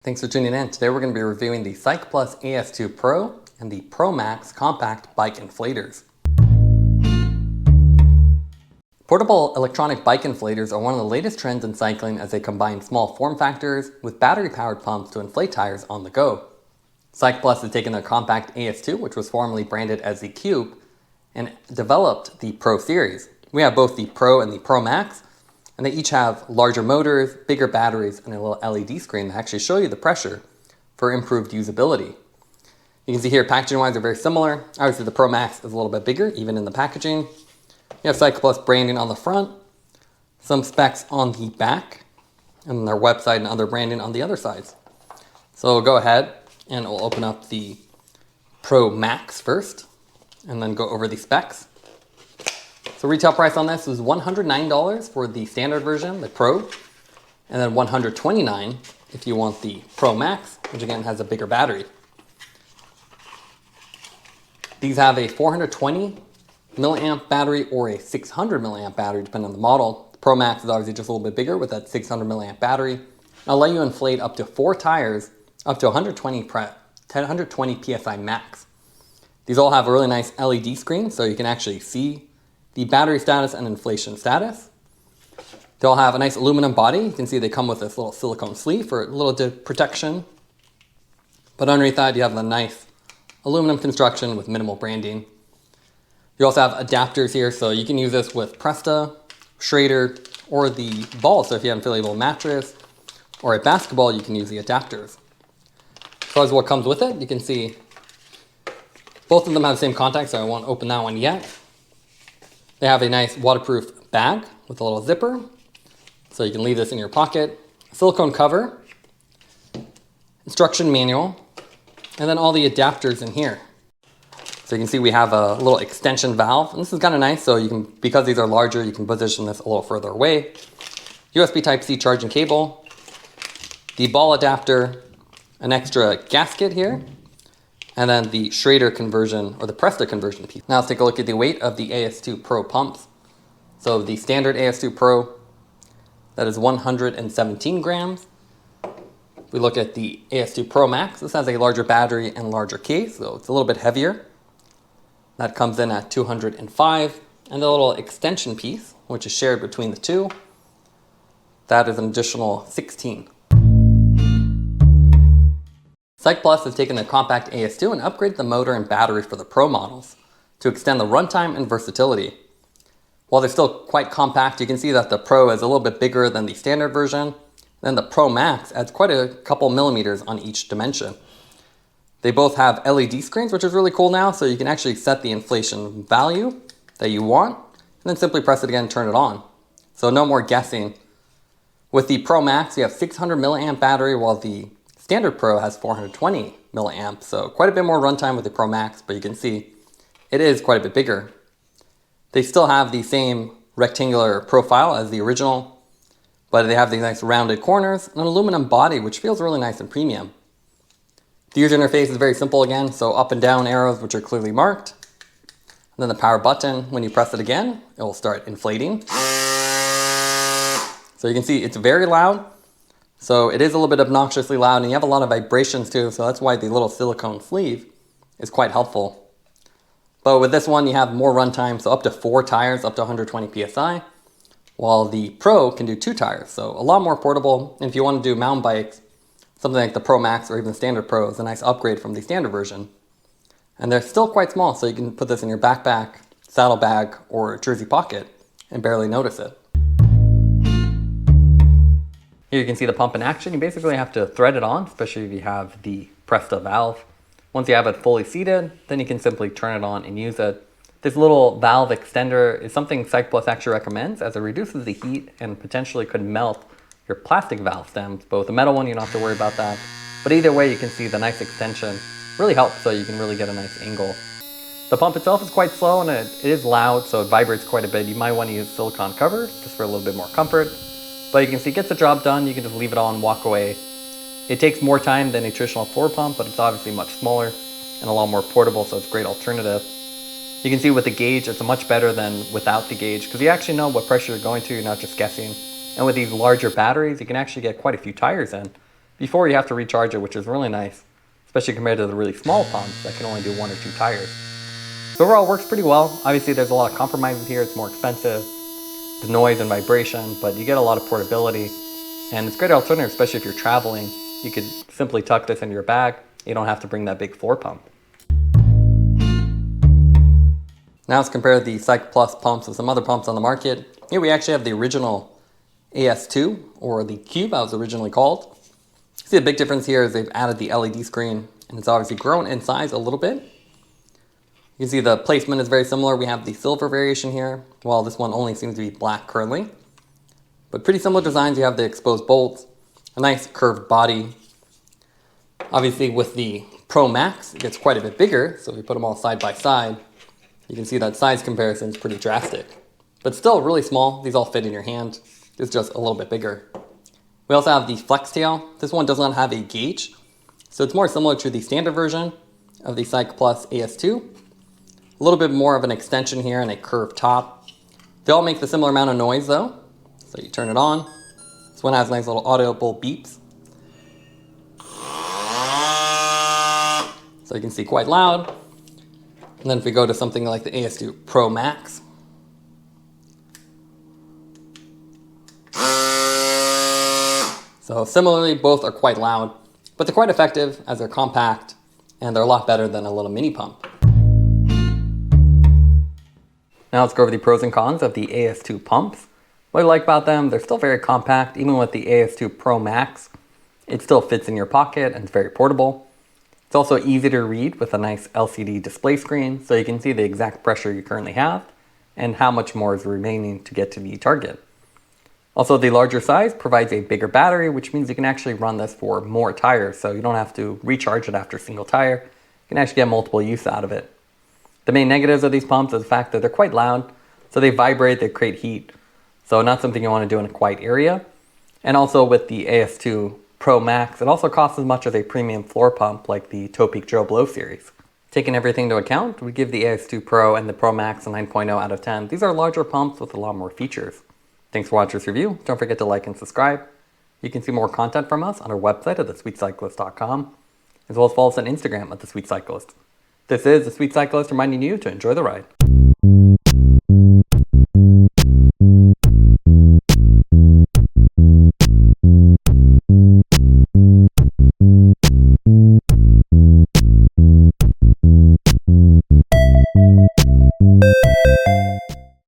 Thanks for tuning in. Today we're going to be reviewing the CYCPLUS AS2 Pro and the Pro Max compact bike inflators. Portable electronic bike inflators are one of the latest trends in cycling as they combine small form factors with battery-powered pumps to inflate tires on the go. CYCPLUS has taken their compact AS2, which was formerly branded as the Cube, and developed the Pro series. We have both the Pro and the Pro Max, and they each have larger motors, bigger batteries, and a little LED screen that actually show you the pressure for improved usability. You can see here packaging-wise they're very similar. Obviously the Pro Max is a little bit bigger, even in the packaging. You have CYCPLUS branding on the front, some specs on the back, and their website and other branding on the other sides. So we'll go ahead and we'll open up the Pro Max first, and then go over the specs. So retail price on this is $109 for the standard version, the Pro, and then $129 if you want the Pro Max, which again has a bigger battery. These have a 420 milliamp battery or a 600 milliamp battery depending on the model. The Pro Max is obviously just a little bit bigger with that 600 milliamp battery. I'll let you inflate up to 4 tires up to 120 PSI max. These all have a really nice LED screen so you can actually see the battery status and inflation status. They'll have a nice aluminum body. You can see they come with this little silicone sleeve for a little protection. But underneath that you have the nice aluminum construction with minimal branding. You also have adapters here, so you can use this with Presta, Schrader, or the ball. So if you have an inflatable mattress or a basketball, you can use the adapters. As far as what comes with it, you can see both of them have the same contact, so I won't open that one yet. They have a nice waterproof bag with a little zipper, so you can leave this in your pocket. Silicone cover, instruction manual, and then all the adapters in here. So you can see we have a little extension valve, and this is kind of nice, so you can, because these are larger, you can position this a little further away. USB Type-C charging cable, the ball adapter, an extra gasket here, and then the Schrader conversion or the Presta conversion piece. Now let's take a look at the weight of the AS2 Pro pumps. So the standard AS2 Pro, that is 117 grams. If we look at the AS2 Pro Max, this has a larger battery and larger case, so it's a little bit heavier. That comes in at 205, and the little extension piece, which is shared between the two, that is an additional 16. CYCPLUS has taken the compact AS2 and upgraded the motor and battery for the Pro models to extend the runtime and versatility. While they're still quite compact, you can see that the Pro is a little bit bigger than the standard version. Then the Pro Max adds quite a couple millimeters on each dimension. They both have LED screens, which is really cool now, so you can actually set the inflation value that you want, and then simply press it again and turn it on. So no more guessing. With the Pro Max, you have 600 milliamp battery, while the standard Pro has 420 milliamps, so quite a bit more runtime with the Pro Max, but you can see it is quite a bit bigger. They still have the same rectangular profile as the original, but they have these nice rounded corners and an aluminum body, which feels really nice and premium. The user interface is very simple again, so up and down arrows, which are clearly marked. And then the power button, when you press it again, it will start inflating. So you can see it's very loud. So it is a little bit obnoxiously loud, and you have a lot of vibrations too, so that's why the little silicone sleeve is quite helpful. But with this one, you have more runtime, so up to 4 tires, up to 120 PSI, while the Pro can do 2 tires, so a lot more portable. And if you want to do mountain bikes, something like the Pro Max or even the standard Pro is a nice upgrade from the standard version. And they're still quite small, so you can put this in your backpack, saddlebag, or jersey pocket and barely notice it. Here you can see the pump in action. You basically have to thread it on, especially if you have the Presta valve. Once you have it fully seated, then you can simply turn it on and use it. This little valve extender is something CYCPLUS actually recommends, as it reduces the heat and potentially could melt your plastic valve stems. But with the metal one, you don't have to worry about that. But either way, you can see the nice extension really helps, so you can really get a nice angle. The pump itself is quite slow, and it is loud, so it vibrates quite a bit. You might want to use silicone cover just for a little bit more comfort. But you can see it gets the job done. You can just leave it on, walk away. It takes more time than a traditional floor pump, but it's obviously much smaller and a lot more portable, so it's a great alternative. You can see with the gauge, it's much better than without the gauge, because you actually know what pressure you're going to, you're not just guessing. And with these larger batteries, you can actually get quite a few tires in. before you have to recharge it, which is really nice, especially compared to the really small pumps that can only do 1 or 2 tires. So overall, it works pretty well. Obviously, there's a lot of compromises here. It's more expensive, the noise and vibration, but you get a lot of portability. And it's a great alternative, especially if you're traveling. You could simply tuck this into your bag. You don't have to bring that big floor pump. Now let's compare the CYCPLUS pumps with some other pumps on the market. Here we actually have the original AS2, or the Cube as it was originally called. See, the big difference here is they've added the LED screen, and it's obviously grown in size a little bit. You can see the placement is very similar. We have the silver variation here, while this one only seems to be black currently. But pretty similar designs. You have the exposed bolts, a nice curved body. Obviously with the Pro Max, it gets quite a bit bigger, so if you put them all side by side, you can see that size comparison is pretty drastic. But still really small. These all fit in your hand. It's just a little bit bigger. We also have the Flextail. This one does not have a gauge, so it's more similar to the standard version of the CYCPLUS AS2. A little bit more of an extension here and a curved top. They all make the similar amount of noise though. So you turn it on. This one has nice little audible beeps. So you can see quite loud. And then if we go to something like the AS2 Pro Max, so similarly, both are quite loud, but they're quite effective as they're compact and they're a lot better than a little mini pump. Now let's go over the pros and cons of the AS2 pumps. What I like about them, they're still very compact. Even with the AS2 Pro Max, it still fits in your pocket and it's very portable. It's also easy to read with a nice LCD display screen, so you can see the exact pressure you currently have and how much more is remaining to get to the target. Also, the larger size provides a bigger battery, which means you can actually run this for more tires, so you don't have to recharge it after a single tire. You can actually get multiple use out of it. The main negatives of these pumps is the fact that they're quite loud, so they vibrate, they create heat, so not something you want to do in a quiet area. And also with the AS2 Pro Max, it also costs as much as a premium floor pump like the Topeak Joe Blow series. Taking everything into account, we give the AS2 Pro and the Pro Max a 9.0 out of 10. These are larger pumps with a lot more features. Thanks for watching this review. Don't forget to like and subscribe. You can see more content from us on our website at thesweetcyclist.com, as well as follow us on Instagram at thesweetcyclist. This is The Sweet Cyclist reminding you to enjoy the ride.